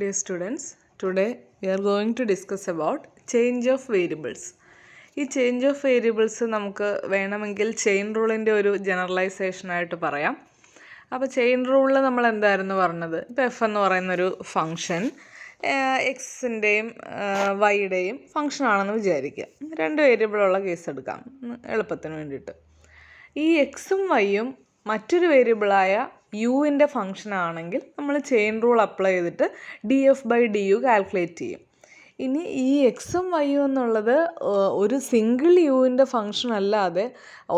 Dear students, today we are going to discuss about change of variables. ഈ change of variables നമുക്ക് വേണമെങ്കിൽ chain റൂളിൻ്റെ ഒരു ജനറലൈസേഷനായിട്ട് പറയാം. അപ്പോൾ ചെയിൻ റൂളിൽ നമ്മൾ എന്തായിരുന്നു പറഞ്ഞത്? ഇപ്പോൾ എഫ് എന്ന് പറയുന്നൊരു ഫങ്ഷൻ എക്സിൻ്റെയും വൈയുടെയും ഫങ്ഷനാണെന്ന് വിചാരിക്കുക. രണ്ട് വേരിയബിളുള്ള കേസ് എടുക്കാം എളുപ്പത്തിന് വേണ്ടിയിട്ട്. ഈ എക്സും വൈയും മറ്റൊരു വേരിയബിളായ യുവിൻ്റെ ഫങ്ഷൻ ആണെങ്കിൽ നമ്മൾ ചെയിൻ റൂൾ അപ്ലൈ ചെയ്തിട്ട് D F by D U calculate ചെയ്യും. ഇനി ഈ എക്സും വൈയും എന്നുള്ളത് ഒരു സിംഗിൾ യുവിൻ്റെ ഫങ്ഷൻ അല്ലാതെ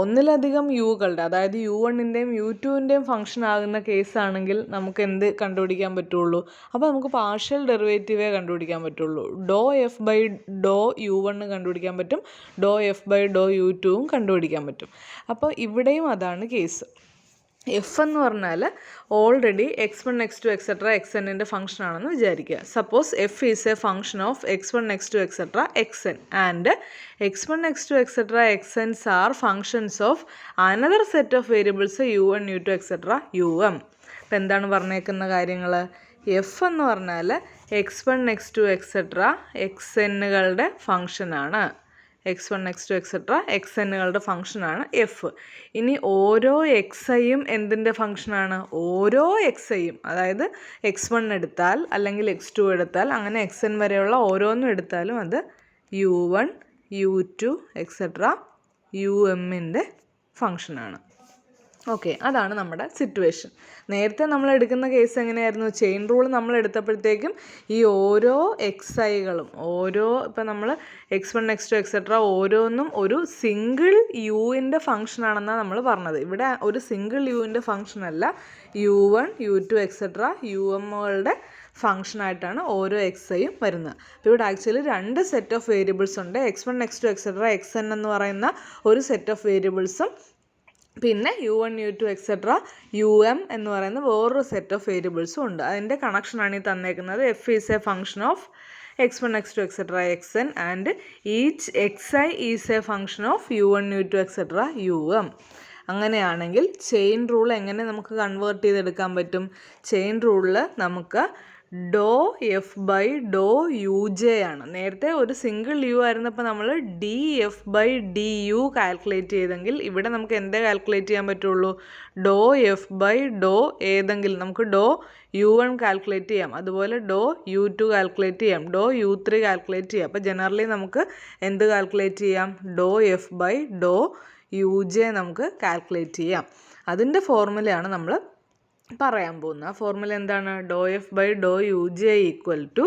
ഒന്നിലധികം യുകളുടെ, അതായത് U1-ൻ്റെയും U2-ൻ്റെയും ഫങ്ഷൻ ആകുന്ന കേസാണെങ്കിൽ നമുക്ക് എന്ത് കണ്ടുപിടിക്കാൻ പറ്റുള്ളൂ? അപ്പോൾ നമുക്ക് പാർഷ്യൽ ഡെറിവേറ്റീവേ കണ്ടുപിടിക്കാൻ പറ്റുള്ളൂ. Doh f by Dr U1 കണ്ടുപിടിക്കാൻ പറ്റും, doh f by Dr U2 കണ്ടുപിടിക്കാൻ പറ്റും. അപ്പോൾ ഇവിടെയും അതാണ് കേസ്. എഫ് എന്ന് പറഞ്ഞാൽ already x1 x2 etcetera xnൻ്റെ function ആണെന്ന് വിചാരിക്കുക. Suppose F is a function of x1 x2 etcetera xn and x1 x2 etcetera xns R functions of another set of variables u1 u2 etcetera um. ഇപ്പം എന്താണ് പറഞ്ഞേക്കുന്ന കാര്യങ്ങൾ? F എന്ന് പറഞ്ഞാൽ x1 x2 etcetera xnകളുടെ ഫങ്ഷനാണ്. x1 x2 എക്സെട്ര xnകളുടെ ഫങ്ഷനാണ് എഫ്. ഇനി ഓരോ എക്സൈയും എന്തിൻ്റെ ഫങ്ഷനാണ്? ഓരോ എക്സൈയും, അതായത് x1 എടുത്താൽ അല്ലെങ്കിൽ x2 എടുത്താൽ അങ്ങനെ xn വരെയുള്ള ഓരോന്നും എടുത്താലും അത് u1 u2 എക്സെട്ര umൻ്റെ ഫങ്ഷനാണ്. ഓക്കെ, അതാണ് നമ്മുടെ സിറ്റുവേഷൻ. നേരത്തെ നമ്മൾ എടുക്കുന്ന കേസ് എങ്ങനെയായിരുന്നു? ചെയിൻ റൂൾ നമ്മൾ എടുത്തപ്പോഴത്തേക്കും ഈ ഓരോ എക്സൈകളും ഇപ്പം നമ്മൾ x1 x2 എക്സെട്ര ഓരോന്നും ഒരു സിംഗിൾ യുവിൻ്റെ ഫങ്ഷനാണെന്നാണ് നമ്മൾ പറഞ്ഞത്. ഇവിടെ ഒരു സിംഗിൾ യുവിൻ്റെ ഫങ്ഷനല്ല, u1 u2 എക്സെട്ര umകളുടെ ഫങ്ഷനായിട്ടാണ് ഓരോ എക്സൈയും വരുന്നത്. അപ്പോൾ ഇവിടെ ആക്ച്വലി രണ്ട് സെറ്റ് ഓഫ് വേരിയബിൾസ് ഉണ്ട്. x1 x2 എക്സെട്ര xn എന്ന് പറയുന്ന ഒരു സെറ്റ് ഓഫ് വേരിയബിൾസും പിന്നെ u1 u2 എക്സെട്ര um എന്ന് പറയുന്ന വേറൊരു സെറ്റ് ഓഫ് വേരിയബിൾസും ഉണ്ട്. അതിൻ്റെ കണക്ഷനാണ് ഈ തന്നേക്കുന്നത്. F is a function of x1 x2 etcetera xn and each xi is a function of u1 u2 etcetera um. അങ്ങനെയാണെങ്കിൽ ചെയിൻ റൂൾ എങ്ങനെ നമുക്ക് കൺവേർട്ട് ചെയ്തെടുക്കാൻ പറ്റും? ചെയിൻ റൂളിൽ നമുക്ക് do F by Dr U J ആണ്. നേരത്തെ ഒരു സിംഗിൾ യു ആയിരുന്നപ്പോൾ നമ്മൾ D F by D U calculate ചെയ്തെങ്കിൽ ഇവിടെ നമുക്ക് എന്തേ കാൽക്കുലേറ്റ് ചെയ്യാൻ പറ്റുള്ളൂ? ഡോ എഫ് ബൈ ഡോ ഏതെങ്കിലും, നമുക്ക് ഡോ u1 കാൽക്കുലേറ്റ് ചെയ്യാം, അതുപോലെ ഡോ u2 കാൽക്കുലേറ്റ് ചെയ്യാം, ഡോ u3 കാൽക്കുലേറ്റ് ചെയ്യാം. അപ്പോൾ ജനറലി നമുക്ക് എന്ത് കാൽക്കുലേറ്റ് ചെയ്യാം? Do F by Dr U J നമുക്ക് കാൽക്കുലേറ്റ് ചെയ്യാം. അതിൻ്റെ ഫോർമുലയാണ് നമ്മൾ പറയാൻ പോകുന്നത്. ആ ഫോർമുല എന്താണ്? Do F by Dr U J equal to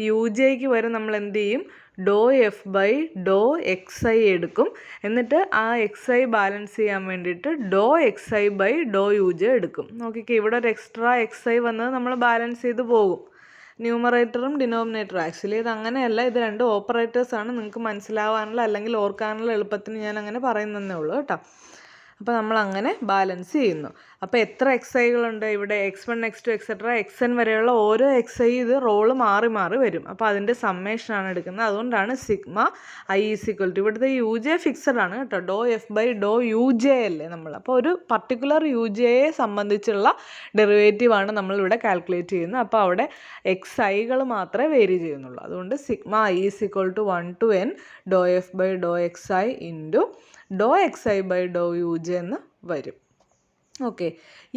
U ജെക്ക് വരെ നമ്മൾ എന്ത് ചെയ്യും? Do F by Dr X I എടുക്കും. എന്നിട്ട് ആ എക്സ് ഐ ബാലൻസ് ചെയ്യാൻ വേണ്ടിയിട്ട് do X I by Dr U J എടുക്കും. നോക്കിക്കേ, ഇവിടെ ഒരു എക്സ്ട്രാ എക്സ് ഐ വന്നത് നമ്മൾ ബാലൻസ് ചെയ്ത് പോകും. ന്യൂമറേറ്ററും ഡിനോമിനേറ്ററും. ആക്ച്വലി ഇത് അങ്ങനെയല്ല, ഇത് രണ്ട് ഓപ്പറേറ്റേഴ്സാണ്. നിങ്ങൾക്ക് മനസ്സിലാവാനുള്ള അല്ലെങ്കിൽ ഓർക്കാനുള്ള എളുപ്പത്തിന് ഞാൻ അങ്ങനെ പറയുന്നതേ ഉള്ളൂ കേട്ടോ. അപ്പോൾ നമ്മൾ അങ്ങനെ ബാലൻസ് ചെയ്യുന്നു. അപ്പോൾ എത്ര എക്സൈകളുണ്ട് ഇവിടെ? x1 x2 എക്സെട്ര xn വരെയുള്ള ഓരോ എക്സൈ ഇത് റോള് മാറി മാറി വരും. അപ്പോൾ അതിൻ്റെ സമ്മേഷനാണ് എടുക്കുന്നത്. അതുകൊണ്ടാണ് sigma i is equal to, ഇവിടുത്തെ യു ജെ ഫിക്സഡ് ആണ് കേട്ടോ, do F by Dr U J അല്ലേ നമ്മൾ. അപ്പോൾ ഒരു പർട്ടിക്കുലർ യു ജെയെ സംബന്ധിച്ചുള്ള ഡെറിവേറ്റീവാണ് നമ്മളിവിടെ കാൽക്കുലേറ്റ് ചെയ്യുന്നത്. അപ്പോൾ അവിടെ എക്സൈകൾ മാത്രമേ വേരി ചെയ്യുന്നുള്ളൂ. അതുകൊണ്ട് sigma i is equal to 1 to n ഡോ F by Dr X I into ഡോ X I by Dr U J എന്ന് വരും. ഓക്കെ,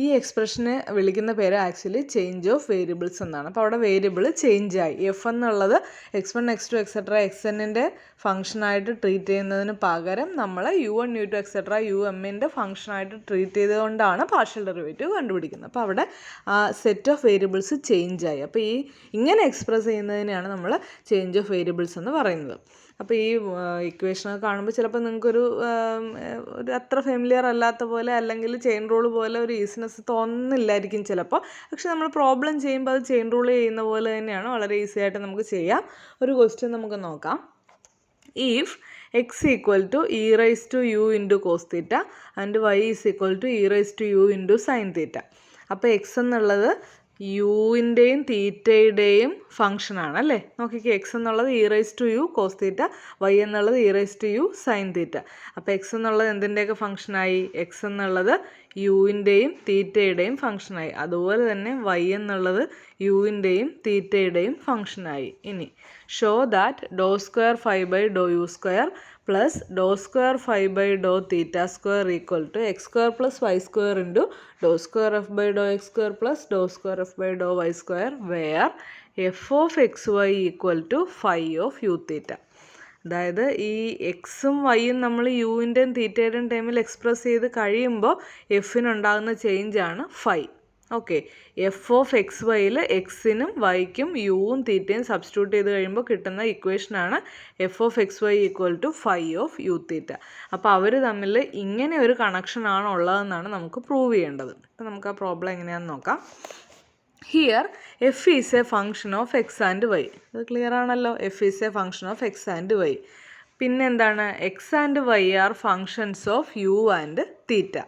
ഈ എക്സ്പ്രഷനെ വിളിക്കുന്ന പേര് ആക്ച്വലി ചേഞ്ച് ഓഫ് വേരിയബിൾസ് എന്നാണ്. അപ്പോൾ അവിടെ വേരിയബിൾ ചേഞ്ചായി. എഫ് എന്നുള്ളത് x1 x2 എക്സെട്ര xnൻ്റെ ഫംഗ്ഷനായിട്ട് ട്രീറ്റ് ചെയ്യുന്നതിന് പകരം നമ്മൾ u1 u2 എക്സെട്ര umൻ്റെ ഫംഗ്ഷനായിട്ട് ട്രീറ്റ് ചെയ്തുകൊണ്ടാണ് പാർഷ്യൽ ഡെറിവേറ്റീവ് കണ്ടുപിടിക്കുന്നത്. അപ്പോൾ അവിടെ സെറ്റ് ഓഫ് വേരിയബിൾസ് ചേഞ്ചായി. അപ്പോൾ ഇങ്ങനെ എക്സ്പ്രസ് ചെയ്യുന്നതിനെയാണ് നമ്മൾ ചേഞ്ച് ഓഫ് വേരിയബിൾസ് എന്ന് പറയുന്നത്. അപ്പോൾ ഈ ഇക്വേഷനൊക്കെ കാണുമ്പോൾ ചിലപ്പോൾ നിങ്ങൾക്കൊരു അത്ര ഫെമിലിയർ അല്ലാത്ത പോലെ അല്ലെങ്കിൽ ചെയിൻ റൂൾ പോലെ ഒരു ഈസിനെസ് തോന്നുന്നില്ലായിരിക്കും ചിലപ്പോൾ. പക്ഷെ നമ്മൾ പ്രോബ്ലം ചെയ്യുമ്പോൾ അത് ചെയിൻ റൂൾ ചെയ്യുന്ന പോലെ തന്നെയാണ്, വളരെ ഈസി ആയിട്ട് നമുക്ക് ചെയ്യാം. ഒരു ക്വസ്റ്റ്യൻ നമുക്ക് നോക്കാം. If x equal to E raise to U into cos theta and y is equal to E raise to U into sine theta. അപ്പോൾ എക്സ് എന്നുള്ളത് യുവിൻ്റെയും തീറ്റയുടെയും ഫംഗ്ഷനാണ് അല്ലേ. നോക്കിക്കേ, എക്സ് എന്നുള്ളത് E raise to U cos theta, Y എന്നുള്ളത് E raise to U sine theta. അപ്പോൾ X എന്നുള്ളത് എന്തിൻ്റെയൊക്കെ ഫംഗ്ഷനായി? എക്സ് എന്നുള്ളത് യുവിൻ്റെയും തീറ്റയുടെയും ഫംഗ്ഷനായി. അതുപോലെ തന്നെ വൈ എന്നുള്ളത് യുവിൻ്റെയും തീറ്റയുടെയും ഫംഗ്ഷനായി. ഇനി show that doh square five by Dr u square plus doh square five by doh theta square equal to x square plus y square into doh square f by Dr x square plus doh square f by doh y square where f of x y equal to phi of u theta. അതായത് ഈ എക്സും വൈയും നമ്മൾ യുവിൻ്റെയും തീറ്റയുടെയും ടൈമിൽ express ചെയ്ത് കഴിയുമ്പോൾ എഫിനുണ്ടാകുന്ന ചേഞ്ചാണ് phi. Okay, f of x വൈയിൽ എക്സിനും വൈക്കും യുവും തീറ്റയും സബ്സ്റ്റിറ്റ്യൂട്ട് ചെയ്ത് കഴിയുമ്പോൾ കിട്ടുന്ന ഇക്വേഷനാണ് f of x y equal to phi of u theta. അപ്പോൾ അവർ തമ്മിൽ ഇങ്ങനെ ഒരു കണക്ഷനാണ് ഉള്ളതെന്നാണ് നമുക്ക് പ്രൂവ് ചെയ്യേണ്ടത്. അപ്പോൾ നമുക്ക് ആ പ്രോബ്ലം എങ്ങനെയാണെന്ന് നോക്കാം. Here f is a function of x and y. ഇത് ക്ലിയർ ആണല്ലോ, f is a function of x and y. പിന്നെ എന്താണ്, x and y are functions of u and theta.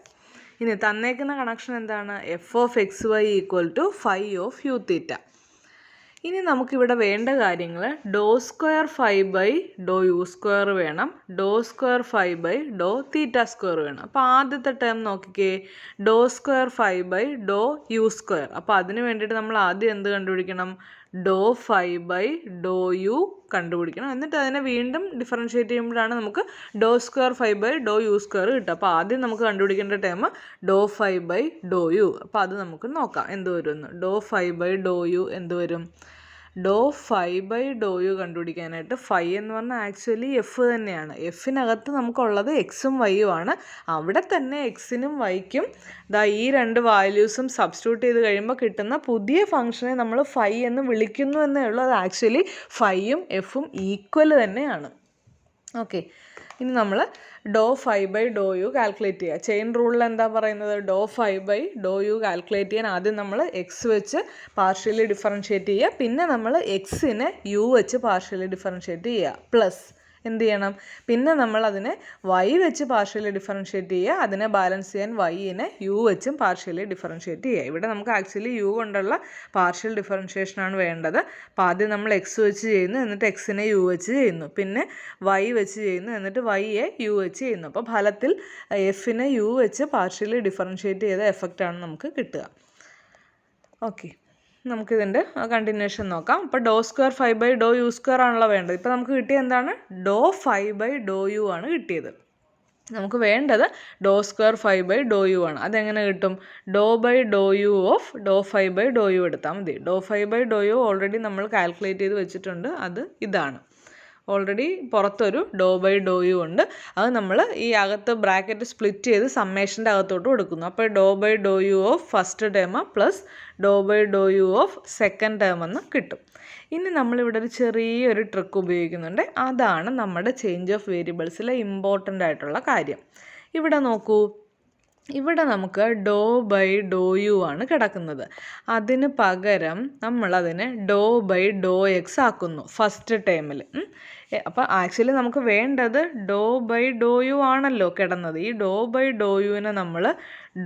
ഇനി തന്നേക്കുന്ന കണക്ഷൻ എന്താണ്, f of x y equal to phi of u theta. ഇനി നമുക്കിവിടെ വേണ്ട കാര്യങ്ങൾ doh square five by Dr u square വേണം, doh square five by doh theta square വേണം. അപ്പോൾ ആദ്യത്തെ ടേം നോക്കിക്കേ, doh square five by Dr u square. അപ്പോൾ അതിന് വേണ്ടിയിട്ട് നമ്മൾ ആദ്യം എന്ത് കണ്ടുപിടിക്കണം, doh five by Dr u കണ്ടുപിടിക്കണം. എന്നിട്ട് അതിനെ വീണ്ടും ഡിഫറൻഷ്യേറ്റ് ചെയ്യുമ്പോഴാണ് നമുക്ക് doh square five by Dr u square കിട്ടുക. അപ്പോൾ ആദ്യം നമുക്ക് കണ്ടുപിടിക്കേണ്ട term doh five by Dr u. അപ്പോൾ അത് നമുക്ക് നോക്കാം എന്ത് വരുമെന്ന്. Doh five by Dr u എന്ത് വരും, doh five by Dr u കണ്ടുപിടിക്കാനായിട്ട് ഫൈ എന്ന് പറഞ്ഞാൽ ആക്ച്വലി എഫ് തന്നെയാണ്. എഫിനകത്ത് നമുക്കുള്ളത് എക്സും വൈയും ആണ്. അവിടെ തന്നെ എക്സിനും വൈക്കും ഈ രണ്ട് വാല്യൂസും സബ്സ്റ്റിറ്റ്യൂട്ട് ചെയ്ത് കഴിയുമ്പോൾ കിട്ടുന്ന പുതിയ ഫംഗ്ഷനെ നമ്മൾ ഫൈ എന്ന് വിളിക്കുന്നു എന്നേ ഉള്ളൂ. അത് ആക്ച്വലി ഫൈയും എഫും ഈക്വൽ തന്നെയാണ്. ഓക്കെ, ഇനി നമ്മൾ doh five by Dr u calculate ചെയ്യുക. ചെയിൻ റൂളിൽ എന്താ പറയുന്നത്, doh five by Dr u calculate ചെയ്യാൻ ആദ്യം നമ്മൾ എക്സ് വെച്ച് പാർഷ്യലി ഡിഫറൻഷ്യേറ്റ് ചെയ്യുക, പിന്നെ നമ്മൾ എക്സിനെ യു വെച്ച് പാർഷ്യലി ഡിഫറൻഷ്യേറ്റ് ചെയ്യുക, പ്ലസ് എന്ത് ചെയ്യണം, പിന്നെ നമ്മൾ അതിനെ വൈ വെച്ച് പാർഷ്യലി ഡിഫറൻഷ്യേറ്റ് ചെയ്യുക, അതിനെ ബാലൻസ് ചെയ്യാൻ വൈനെ യു വെച്ചും പാർഷ്യലി ഡിഫറൻഷ്യേറ്റ് ചെയ്യുക. ഇവിടെ നമുക്ക് ആക്ച്വലി യു കൊണ്ടുള്ള പാർഷ്യൽ ഡിഫറൻഷ്യേഷനാണ് വേണ്ടത്. അപ്പോൾ ആദ്യം നമ്മൾ എക്സ് വെച്ച് ചെയ്യുന്നു, എന്നിട്ട് എക്സിനെ യു വെച്ച് ചെയ്യുന്നു, പിന്നെ വൈ വെച്ച് ചെയ്യുന്നു, എന്നിട്ട് വൈയെ യു വെച്ച് ചെയ്യുന്നു. അപ്പോൾ ഫലത്തിൽ എഫിനെ യു വെച്ച് പാർഷ്യലി ഡിഫറൻഷ്യേറ്റ് ചെയ്ത എഫക്റ്റാണ് നമുക്ക് കിട്ടുക. ഓക്കെ, നമുക്കിതിൻ്റെ കണ്ടിന്യൂഷൻ നോക്കാം. അപ്പോൾ doh square five by Dr u square ആണല്ലോ വേണ്ടത്. ഇപ്പോൾ നമുക്ക് കിട്ടിയത് എന്താണ്, doh five by Dr u ആണ് കിട്ടിയത്. നമുക്ക് വേണ്ടത് doh square five by Dr u ആണ്. അതെങ്ങനെ കിട്ടും, doh by Dr u of doh five by Dr u എടുത്താൽ മതി. Doh five by Dr u already നമ്മൾ കാൽക്കുലേറ്റ് ചെയ്ത് വെച്ചിട്ടുണ്ട്, അത് ഇതാണ്. ഓൾറെഡി പുറത്തൊരു ഡോ ബൈ ഡോ യു ഉണ്ട്, അത് നമ്മൾ ഈ അകത്ത് ബ്രാക്കറ്റ് സ്പ്ലിറ്റ് ചെയ്ത് സമ്മേഷൻ്റെ അകത്തോട്ട് കൊടുക്കുന്നു. അപ്പോൾ doh by Dr u of first term plus doh by Dr u of second term എന്ന് കിട്ടും. ഇനി നമ്മളിവിടെ ഒരു ചെറിയൊരു ട്രിക്ക് ഉപയോഗിക്കുന്നുണ്ട്, അതാണ് നമ്മുടെ ചേഞ്ച് ഓഫ് വേരിയബിൾസിലെ ഇമ്പോർട്ടൻ്റ് ആയിട്ടുള്ള കാര്യം. ഇവിടെ നോക്കൂ, ഇവിടെ നമുക്ക് ഡോ ബൈ ഡോ യു ആണ് കിടക്കുന്നത്. അതിന് പകരം നമ്മളതിനെ ഡോ ബൈ ഡോ എക്സ് ആക്കുന്നു ഫസ്റ്റ് ടേമിൽ. അപ്പോൾ ആക്ച്വലി നമുക്ക് വേണ്ടത് ഡോ ബൈ ഡോ യു ആണല്ലോ കിടന്നത്. ഈ ഡോ ബൈ ഡോ യുവിനെ നമ്മൾ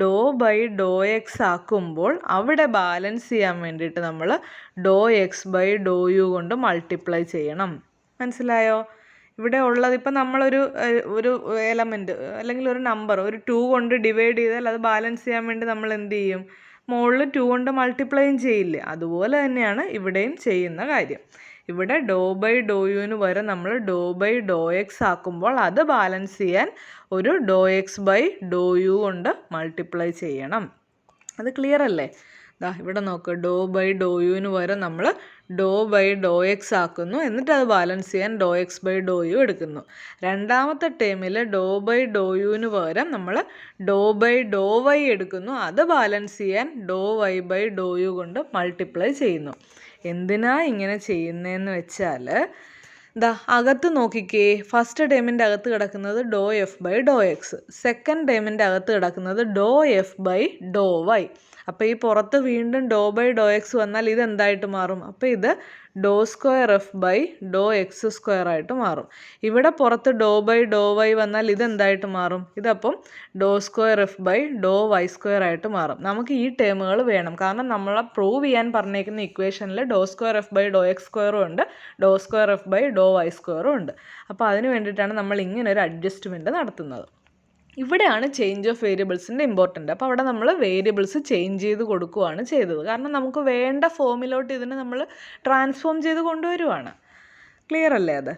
ഡോ ബൈ ഡോ എക്സ് ആക്കുമ്പോൾ അവിടെ ബാലൻസ് ചെയ്യാൻ വേണ്ടിയിട്ട് നമ്മൾ ഡോ എക്സ് ബൈ ഡോ യു കൊണ്ട് മൾട്ടിപ്ലൈ ചെയ്യണം. മനസ്സിലായോ? ഇവിടെ ഉള്ളത് ഇപ്പം നമ്മളൊരു ഒരു എലമെൻറ്റ് അല്ലെങ്കിൽ ഒരു നമ്പർ ഒരു 2 കൊണ്ട് ഡിവൈഡ് ചെയ്താൽ അത് ബാലൻസ് ചെയ്യാൻ വേണ്ടി നമ്മൾ എന്ത് ചെയ്യും, മുകളിൽ 2 കൊണ്ട് മൾട്ടിപ്ലൈയും ചെയ്യില്ലേ? അതുപോലെ തന്നെയാണ് ഇവിടെയും ചെയ്യുന്ന കാര്യം. ഇവിടെ ഡോ ബൈ ഡോ യുവിന് വരെ നമ്മൾ ഡോ ബൈ ഡോ എക്സ് ആക്കുമ്പോൾ അത് ബാലൻസ് ചെയ്യാൻ ഒരു doh x by Dr u കൊണ്ട് മൾട്ടിപ്ലൈ ചെയ്യണം. അത് ക്ലിയർ അല്ലേ? ഇവിടെ നോക്ക്, ഡോ ബൈ ഡോ യുവിന് വരെ നമ്മൾ ഡോ ബൈ ഡോ എക്സ് ആക്കുന്നു, എന്നിട്ട് അത് ബാലൻസ് ചെയ്യാൻ ഡോ എക്സ് ബൈ ഡോ യു എടുക്കുന്നു. രണ്ടാമത്തെ ടേമിൽ ഡോ ബൈ ഡോ യുവിന് പകരം നമ്മൾ ഡോ ബൈ ഡോ വൈ എടുക്കുന്നു, അത് ബാലൻസ് ചെയ്യാൻ ഡോ വൈ ബൈ ഡോ യു കൊണ്ട് മൾട്ടിപ്ലൈ ചെയ്യുന്നു. എന്തിനാ ഇങ്ങനെ ചെയ്യുന്നതെന്ന് വെച്ചാൽ അകത്ത് നോക്കിക്കേ, ഫസ്റ്റ് ടേമിൻ്റെ അകത്ത് കിടക്കുന്നത് doh F by Dr x, second ടേമിൻ്റെ അകത്ത് കിടക്കുന്നത് doh F by doh y. അപ്പോൾ ഈ പുറത്ത് വീണ്ടും ഡോ ബൈ ഡോ എക്സ് വന്നാൽ ഇത് എന്തായിട്ട് മാറും? അപ്പോൾ ഇത് doh square f by Dr x square ആയിട്ട് മാറും. ഇവിടെ പുറത്ത് ഡോ ബൈ ഡോ വൈ വന്നാൽ ഇതെന്തായിട്ട് മാറും? ഇതപ്പം doh square f by doh y square ആയിട്ട് മാറും. നമുക്ക് ഈ ടേമുകൾ വേണം, കാരണം നമ്മളെ പ്രൂവ് ചെയ്യാൻ പറഞ്ഞേക്കുന്ന ഇക്വേഷനിൽ doh square f by Dr x സ്ക്വയറും ഉണ്ട്, doh square f by doh y സ്ക്വയറും ഉണ്ട്. അപ്പോൾ അതിന് വേണ്ടിയിട്ടാണ് നമ്മൾ ഇങ്ങനെ ഒരു അഡ്ജസ്റ്റ്മെൻറ്റ് നടത്തുന്നത്. ഇവിടെയാണ് ചേഞ്ച് ഓഫ് വേരിയബിൾസിൻ്റെ ഇമ്പോർട്ടൻ്റ്. അപ്പോൾ അവിടെ നമ്മൾ വേരിയബിൾസ് ചേഞ്ച് ചെയ്ത് കൊടുക്കുകയാണ് ചെയ്തത്. കാരണം നമുക്ക് വേണ്ട ഫോമിലോട്ട് ഇതിനെ നമ്മൾ ട്രാൻസ്ഫോം ചെയ്ത് കൊണ്ടുവരുവാണ്. ക്ലിയർ അല്ലേ അത്?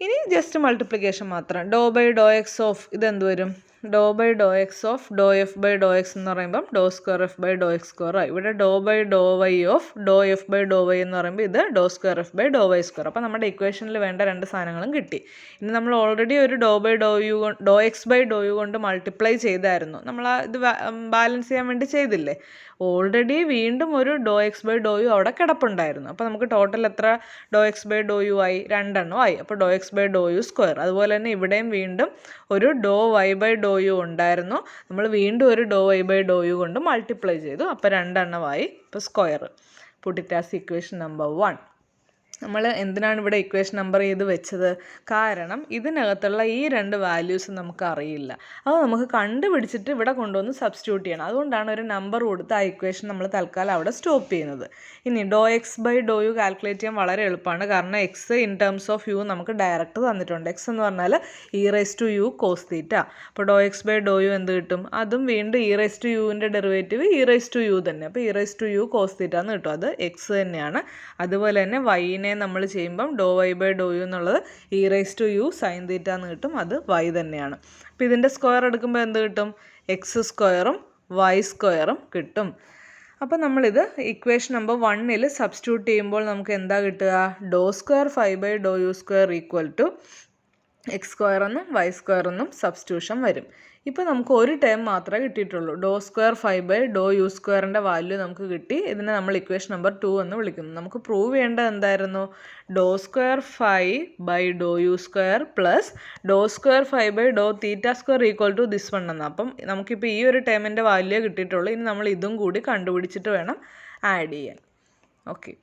ഇനി ജസ്റ്റ് മൾട്ടിപ്ലിക്കേഷൻ മാത്രം. Doh by Dr x of ഇതെന്ത് വരും? Doh by Dr x of doh F by Dr x എന്ന് പറയുമ്പം doh square f by Dr x square ആയി. ഇവിടെ doh by doh y of doh F by doh y എന്ന് പറയുമ്പോൾ ഇത് doh square f by doh y square. അപ്പോൾ നമ്മുടെ ഇക്വേഷനിൽ വേണ്ട രണ്ട് സാധനങ്ങളും കിട്ടി. ഇനി നമ്മൾ ഓൾറെഡി ഒരു doh by Dr u doh x by Dr u കൊണ്ട് മൾട്ടിപ്ലൈ ചെയ്തായിരുന്നു. നമ്മൾ ഇത് ബാലൻസ് ചെയ്യാൻ വേണ്ടി ചെയ്തില്ലേ? ഓൾറെഡി വീണ്ടും ഒരു doh x by Dr u അവിടെ കിടപ്പുണ്ടായിരുന്നു. അപ്പോൾ നമുക്ക് ടോട്ടൽ എത്ര doh x by Dr u ആയി? 2 എണ്ണം ആയി. അപ്പോൾ doh x by Dr u square. അതുപോലെ തന്നെ ഇവിടെയും വീണ്ടും ഒരു doh Y by Dr u ഉണ്ടായിരുന്നു. നമ്മൾ വീണ്ടും ഒരു doh Y by Dr u കൊണ്ട് മൾട്ടിപ്ലൈ ചെയ്തു. അപ്പോൾ 2 എണ്ണമായി. ഇപ്പോൾ square. Put it as equation number 1. നമ്മൾ എന്തിനാണ് ഇവിടെ ഇക്വേഷൻ നമ്പർ ചെയ്ത് വെച്ചത്? കാരണം ഇതിനകത്തുള്ള ഈ 2 വാല്യൂസ് നമുക്ക് അറിയില്ല. അത് നമുക്ക് കണ്ടുപിടിച്ചിട്ട് ഇവിടെ കൊണ്ടുവന്ന് സബ്സ്റ്റിറ്റ്യൂട്ട് ചെയ്യണം. അതുകൊണ്ടാണ് ഒരു നമ്പർ കൊടുത്ത് ആ ഇക്വേഷൻ നമ്മൾ തൽക്കാലം അവിടെ സ്റ്റോപ്പ് ചെയ്യുന്നത്. ഇനി doh x by Dr u calculate ചെയ്യാൻ വളരെ എളുപ്പമാണ്. കാരണം x in terms of u നമുക്ക് ഡയറക്റ്റ് തന്നിട്ടുണ്ട്. എക്സ് എന്ന് പറഞ്ഞാൽ e raise to U cos theta. അപ്പോൾ doh x by Dr u എന്ത് കിട്ടും? അതും വീണ്ടും ഇ റൈസ് ടു യുവിൻ്റെ derivative e raise to u തന്നെ. അപ്പോൾ e raise to U cos theta എന്ന് കിട്ടും. അത് എക്സ് തന്നെയാണ്. അതുപോലെ തന്നെ വൈനെ നമ്മൾ ചെയ്യുമ്പം ഡോ വൈ ബൈ ഡോ യു എന്നുള്ളത് E raise to U sine theta എന്ന് കിട്ടും. അത് വൈ തന്നെയാണ്. അപ്പോൾ ഇതിൻ്റെ സ്ക്വയർ എടുക്കുമ്പോൾ എന്ത് കിട്ടും? എക്സ് സ്ക്വയറും വൈ സ്ക്വയറും കിട്ടും. അപ്പോൾ നമ്മളിത് ഇക്വേഷൻ നമ്പർ 1 സബ്സ്റ്റിറ്റ്യൂട്ട് ചെയ്യുമ്പോൾ നമുക്ക് എന്താ കിട്ടുക? Doh square 5 by Dr u square equal to x square എന്നും വൈ സ്ക്വയർ എന്നും സബ്സ്റ്റിറ്റ്യൂഷൻ വരും. ഇപ്പോൾ നമുക്ക് ഒരു ടേം മാത്രമേ കിട്ടിയിട്ടുള്ളൂ. Doh square 5 by Dr u സ്ക്വയറിൻ്റെ വാല്യൂ നമുക്ക് കിട്ടി. ഇതിനെ നമ്മൾ ഇക്വേഷൻ നമ്പർ 2 എന്ന് വിളിക്കുന്നു. നമുക്ക് പ്രൂവ് ചെയ്യേണ്ടത് എന്തായിരുന്നു? Doh square 5 by Dr u square plus doh square 5 by doh theta square equal to this one എന്ന്. അപ്പം നമുക്കിപ്പോൾ ഈ ഒരു ടേമിൻ്റെ വാല്യൂ കിട്ടിയിട്ടുള്ളൂ. ഇനി നമ്മൾ ഇതും കൂടി കണ്ടുപിടിച്ചിട്ട് വേണം ആഡ് ചെയ്യാൻ. ഓക്കെ,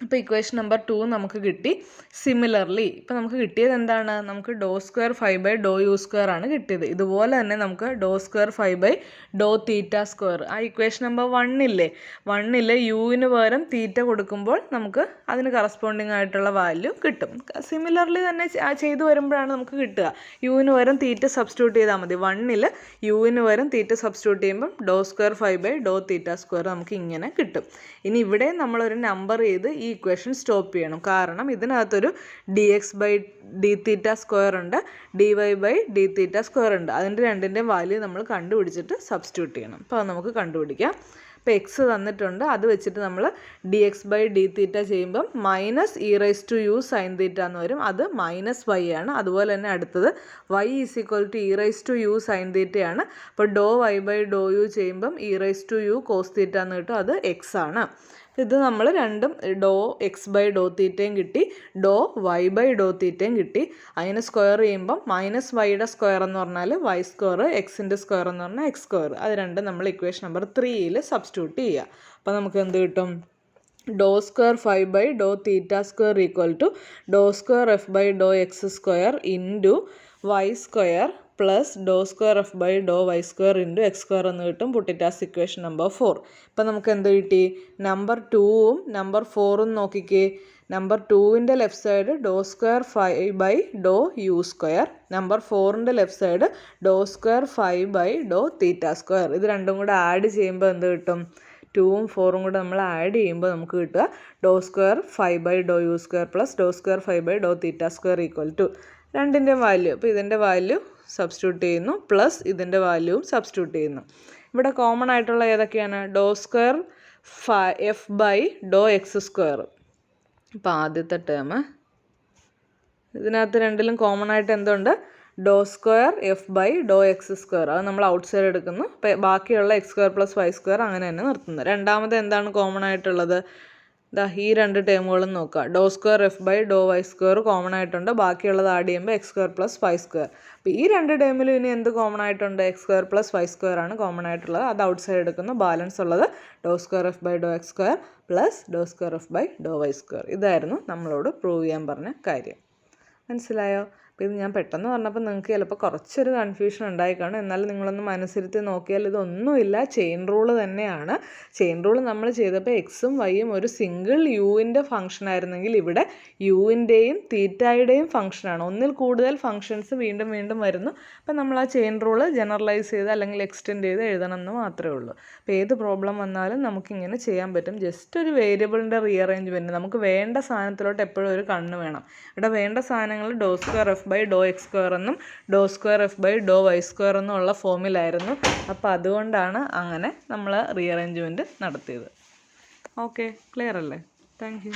അപ്പോൾ ഇക്വേഷൻ നമ്പർ 2 നമുക്ക് കിട്ടി. സിമിലർലി ഇപ്പോൾ നമുക്ക് കിട്ടിയത് എന്താണ്? നമുക്ക് doh square 5 by Dr u square ആണ് കിട്ടിയത്. ഇതുപോലെ തന്നെ നമുക്ക് doh square 5 by doh theta square, ആ ഇക്വേഷൻ നമ്പർ 1 യുവിന് പകരം തീറ്റ കൊടുക്കുമ്പോൾ നമുക്ക് അതിന് കറസ്പോണ്ടിങ് ആയിട്ടുള്ള വാല്യൂ കിട്ടും. സിമിലർലി തന്നെ ചെയ്തു വരുമ്പോഴാണ് നമുക്ക് കിട്ടുക. യുവിന് പകരം തീറ്റ സബ്സ്റ്റിറ്റ്യൂട്ട് ചെയ്താൽ മതി. 1 യുവിന് പകരം തീറ്റ സബ്സ്റ്റിറ്റ്യൂട്ട് ചെയ്യുമ്പം doh square 5 by doh theta square നമുക്ക് ഇങ്ങനെ കിട്ടും. ഇനി ഇവിടെ നമ്മളൊരു നമ്പർ ചെയ്ത് ഈ ഇക്വേഷൻ സ്റ്റോപ്പ് ചെയ്യണം. കാരണം ഇതിനകത്തൊരു d X by D theta square ഉണ്ട്, d y by D theta square ഉണ്ട്. അതിൻ്റെ രണ്ടിൻ്റെയും വാല്യൂ നമ്മൾ കണ്ടുപിടിച്ചിട്ട് സബ്സ്റ്റിറ്റ്യൂട്ട് ചെയ്യണം. അപ്പോൾ അത് നമുക്ക് കണ്ടുപിടിക്കാം. ഇപ്പോൾ എക്സ് തന്നിട്ടുണ്ട്, അത് വെച്ചിട്ട് നമ്മൾ D X by D theta ചെയ്യുമ്പം minus E raise to U sine theta എന്ന് വരും. അത് മൈനസ് വൈ ആണ്. അതുപോലെ തന്നെ അടുത്തത് Y is equal to E raise to U sine തീറ്റയാണ്. അപ്പോൾ ഡോ വൈ ബൈ ഡോ യു ചെയ്യുമ്പം E raise to U cos theta എന്ന് കിട്ടും. അത് എക്സ് ആണ്. ഇത് നമ്മൾ രണ്ടും ഡോ എക്സ് ബൈ ഡോ തീറ്റയും കിട്ടി, ഡോ വൈ ബൈ ഡോ തീറ്റയും കിട്ടി. അതിന് സ്ക്വയർ ചെയ്യുമ്പം മൈനസ് വൈയുടെ സ്ക്വയർ എന്ന് പറഞ്ഞാൽ വൈ സ്ക്വയർ, എക്സിൻ്റെ സ്ക്വയർ എന്ന് പറഞ്ഞാൽ എക്സ് സ്ക്വയർ. അത് രണ്ടും നമ്മൾ ഇക്വേഷൻ നമ്പർ 3 സബ്സ്റ്റിറ്റ്യൂട്ട് ചെയ്യുക. അപ്പോൾ നമുക്ക് എന്ത് കിട്ടും? Doh square 5 by doh theta square equal to doh square f by Dr x square into y square plus doh square f by doh y square into x square എന്ന് കിട്ടും. Put it as equation number 4. ഇപ്പം നമുക്ക് എന്ത് കിട്ടി? Number 2ഉം number 4ഉം നോക്കിക്കേ. Number 2ൻ്റെ left side doh square 5 by Dr u square, number 4ൻ്റെ left side doh square 5 by doh theta square. ഇത് രണ്ടും കൂടെ ആഡ് ചെയ്യുമ്പോൾ എന്ത് കിട്ടും? 2ഉം 4ഉം കൂടെ നമ്മൾ ആഡ് ചെയ്യുമ്പോൾ നമുക്ക് കിട്ടുക doh square 5 by Dr u square plus doh square 5 by doh theta square equal to രണ്ടിൻ്റെ വാല്യൂ. അപ്പോൾ ഇതിൻ്റെ വാല്യൂ സബ്സ്റ്റിറ്റ്യൂട്ട് ചെയ്യുന്നു, പ്ലസ് ഇതിൻ്റെ വാല്യൂവും സബ്സ്റ്റിറ്റ്യൂട്ട് ചെയ്യുന്നു. ഇവിടെ കോമൺ ആയിട്ടുള്ള ഏതൊക്കെയാണ്? Doh square f by Dr x square. അപ്പോൾ ആദ്യത്തെ ടേം ഇതിനകത്ത് രണ്ടിലും കോമൺ ആയിട്ട് എന്തുണ്ട്? Doh square f by Dr x square. അത് നമ്മൾ ഔട്ട് സൈഡ് എടുക്കുന്നു. അപ്പോൾ ബാക്കിയുള്ള x square plus y square അങ്ങനെ തന്നെ നിർത്തുന്നു. രണ്ടാമത് എന്താണ് കോമൺ ആയിട്ടുള്ളത്? ഈ രണ്ട് ടേമുകളും നോക്കുക. Doh square f by doh y square common ആയിട്ടുണ്ട്. ബാക്കിയുള്ളത് ആഡ് ചെയ്യുമ്പോൾ x square plus y square. അപ്പോൾ ഈ രണ്ട് ടേമിലും ഇനി എന്ത് കോമൺ ആയിട്ടുണ്ട്? X square plus y square ആണ് കോമൺ ആയിട്ടുള്ളത്. അത് ഔട്ട് സൈഡ് എടുക്കുന്നു. ബാലൻസ് ഉള്ളത് doh square f by Dr x square plus doh square f by doh y square. ഇതായിരുന്നു നമ്മളോട് പ്രൂവ് ചെയ്യാൻ പറഞ്ഞ കാര്യം. മനസ്സിലായോ? അപ്പോൾ ഇത് ഞാൻ പെട്ടെന്ന് പറഞ്ഞപ്പോൾ നിങ്ങൾക്ക് ചിലപ്പോൾ കുറച്ചൊരു കൺഫ്യൂഷൻ ഉണ്ടായി കാണും. എന്നാലും നിങ്ങളൊന്ന് മനസ്സിരുത്തി നോക്കിയാൽ ഇതൊന്നുമില്ല, ചെയിൻ റൂള് തന്നെയാണ്. ചെയിൻ റൂള് നമ്മൾ ചെയ്തപ്പോൾ എക്സും വൈയും ഒരു സിംഗിൾ യുവിൻ്റെ ഫംഗ്ഷൻ ആയിരുന്നെങ്കിൽ ഇവിടെ യുവിൻ്റെയും തീറ്റയുടെയും ഫംഗ്ഷനാണ്. ഒന്നിൽ കൂടുതൽ ഫംഗ്ഷൻസ് വീണ്ടും വീണ്ടും വരുന്നു. അപ്പം നമ്മൾ ആ ചെയിൻ റൂള് ജനറലൈസ് ചെയ്ത് അല്ലെങ്കിൽ എക്സ്റ്റെൻഡ് ചെയ്ത് എഴുതണം എന്ന് മാത്രമേ ഉള്ളൂ. അപ്പോൾ ഏത് പ്രോബ്ലം വന്നാലും നമുക്കിങ്ങനെ ചെയ്യാൻ പറ്റും. ജസ്റ്റ് ഒരു വേരിയബിളിൻ്റെ റീഅറേഞ്ച്മെൻറ്റ്, നമുക്ക് വേണ്ട സാധനത്തിലോട്ട് എപ്പോഴും ഒരു കണ്ണ് വേണം. ഇവിടെ വേണ്ട സാധനങ്ങൾ doh square f by Dr x square എന്നും doh square f by doh y square എന്നും ഉള്ള ഫോമിലായിരുന്നു. അപ്പോൾ അതുകൊണ്ടാണ് അങ്ങനെ നമ്മൾ റീഅറേഞ്ച്മെൻറ്റ് നടത്തിയത്. ഓക്കെ, ക്ലിയർ അല്ലേ? Thank U.